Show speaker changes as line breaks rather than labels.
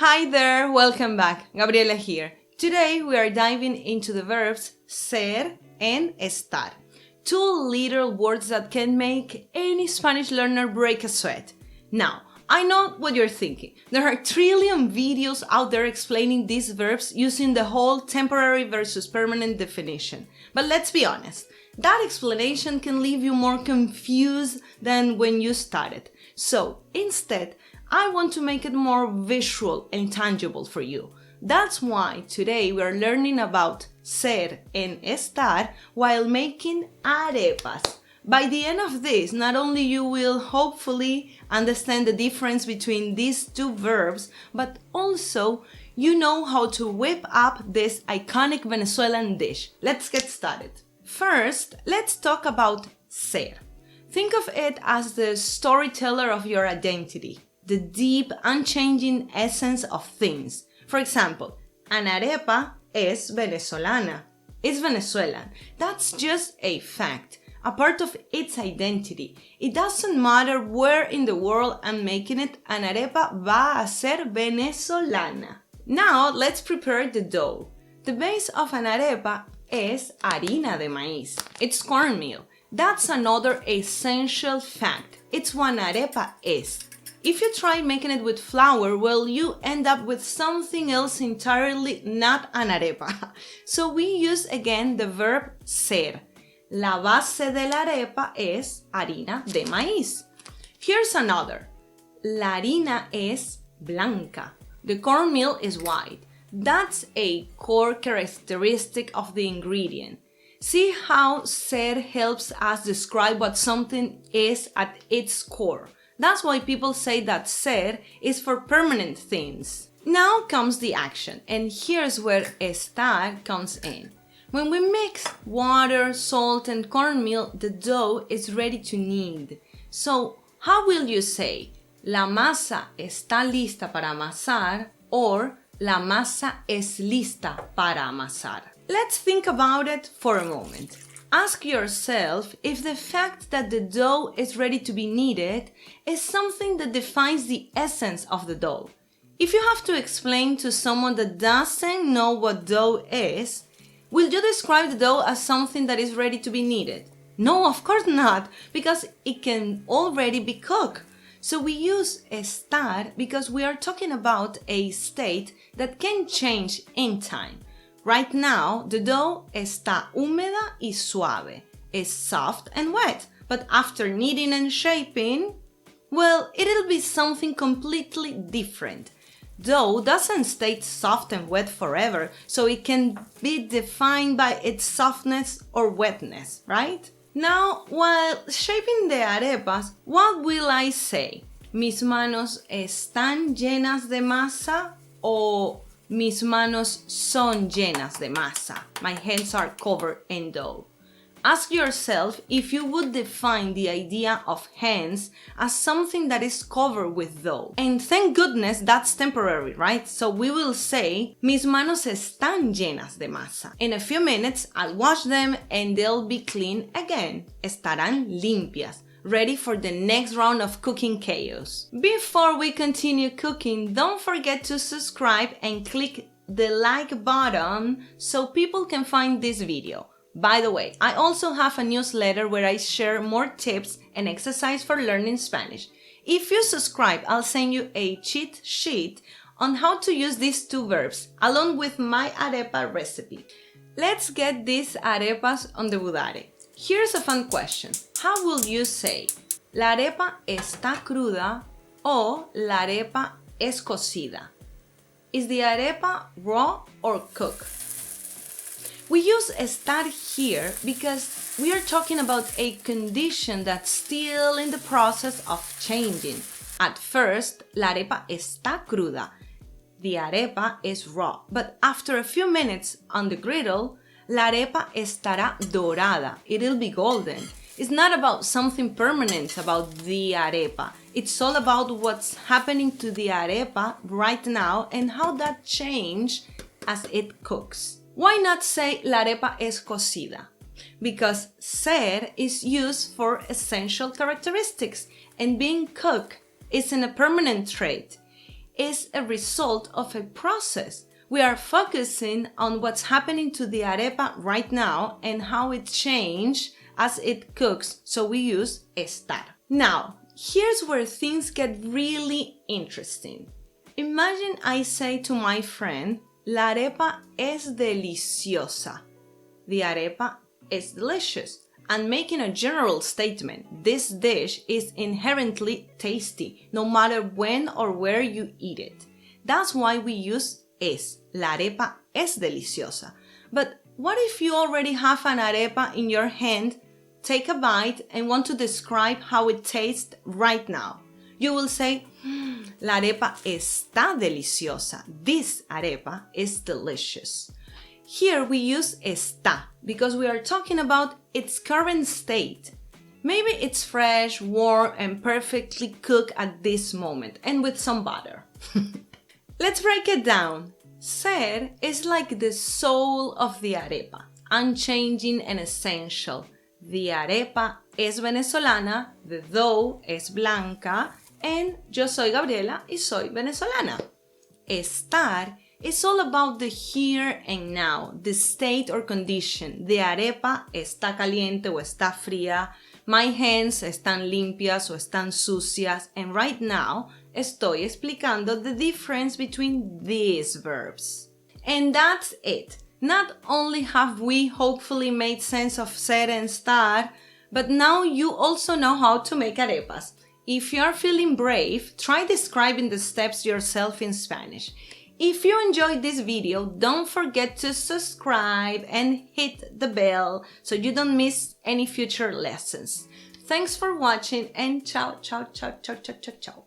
Hi there, welcome back. Gabriela here. Today we are diving into the verbs ser and estar. Two literal words that can make any Spanish learner break a sweat. Now, I know what you're thinking. There are a trillion videos out there explaining these verbs using the whole temporary versus permanent definition. But let's be honest, that explanation can leave you more confused than when you started. So, instead, I want to make it more visual and tangible for you. That's why today we are learning about ser and estar while making arepas. By the end of this, not only you will hopefully understand the difference between these two verbs, but also you know how to whip up this iconic Venezuelan dish. Let's get started. First, let's talk about ser. Think of it as the storyteller of your identity, the deep, unchanging essence of things. For example, an arepa es venezolana. It's Venezuelan. That's just a fact, a part of its identity. It doesn't matter where in the world I'm making it, an arepa va a ser venezolana. Now let's prepare the dough. The base of an arepa es harina de maíz. It's cornmeal. That's another essential fact. It's what an arepa is. If you try making it with flour, well, you end up with something else entirely, not an arepa. So we use again the verb ser. La base de la arepa es harina de maíz. Here's another. La harina es blanca. The cornmeal is white. That's a core characteristic of the ingredient. See how ser helps us describe what something is at its core. That's why people say that ser is for permanent things. Now comes the action, and here's where estar comes in. When we mix water, salt, and cornmeal, the dough is ready to knead. So, how will you say, la masa está lista para amasar, or la masa es lista para amasar? Let's think about it for a moment. Ask yourself if the fact that the dough is ready to be kneaded is something that defines the essence of the dough. If you have to explain to someone that doesn't know what dough is, will you describe the dough as something that is ready to be kneaded? No, of course not, because it can already be cooked. So we use estar because we are talking about a state that can change in time. Right now, the dough está húmeda y suave. It's soft and wet, but after kneading and shaping, well, it'll be something completely different. Dough doesn't stay soft and wet forever, so it can be defined by its softness or wetness, right? Now, while shaping the arepas, what will I say? ¿Mis manos están llenas de masa? O mis manos son llenas de masa. My hands are covered in dough. Ask yourself if you would define the idea of hands as something that is covered with dough. And thank goodness that's temporary, right? So we will say, mis manos están llenas de masa. In a few minutes, I'll wash them and they'll be clean again. Estarán limpias. Ready for the next round of cooking chaos. Before we continue cooking, don't forget to subscribe and click the like button so people can find this video. By the way, I also have a newsletter where I share more tips and exercise for learning Spanish. If you subscribe, I'll send you a cheat sheet on how to use these two verbs, along with my arepa recipe. Let's get these arepas on the budare. Here's a fun question. How will you say, la arepa está cruda o la arepa es cocida? Is the arepa raw or cooked? We use estar here because we are talking about a condition that's still in the process of changing. At first, la arepa está cruda. The arepa is raw, but after a few minutes on the griddle, la arepa estará dorada. It'll be golden. It's not about something permanent about the arepa. It's all about what's happening to the arepa right now and how that changes as it cooks. Why not say la arepa es cocida? Because ser is used for essential characteristics and being cooked isn't a permanent trait. is a result of a process. We are focusing on what's happening to the arepa right now and how it changed as it cooks, so we use estar. Now, here's where things get really interesting. Imagine I say to my friend, la arepa es deliciosa. The arepa is delicious. And making a general statement, this dish is inherently tasty, no matter when or where you eat it. That's why we use es. La arepa es deliciosa. But what if you already have an arepa in your hand, take a bite, and want to describe how it tastes right now? You will say, la arepa está deliciosa. This arepa is delicious. Here we use está because we are talking about its current state. Maybe it's fresh, warm, and perfectly cooked at this moment, and with some butter. Let's break it down. Ser is like the soul of the arepa, unchanging and essential. The arepa es venezolana, the dough es blanca, and yo soy Gabriela y soy venezolana. Estar is all about the here and now, the state or condition. The arepa está caliente o está fría. My hands están limpias o están sucias. And right now, estoy explicando the difference between these verbs. And that's it. Not only have we hopefully made sense of ser and estar, but now you also know how to make arepas. If you're feeling brave, try describing the steps yourself in Spanish. If you enjoyed this video, don't forget to subscribe and hit the bell so you don't miss any future lessons. Thanks for watching and ciao, ciao, ciao, ciao, ciao, ciao, ciao.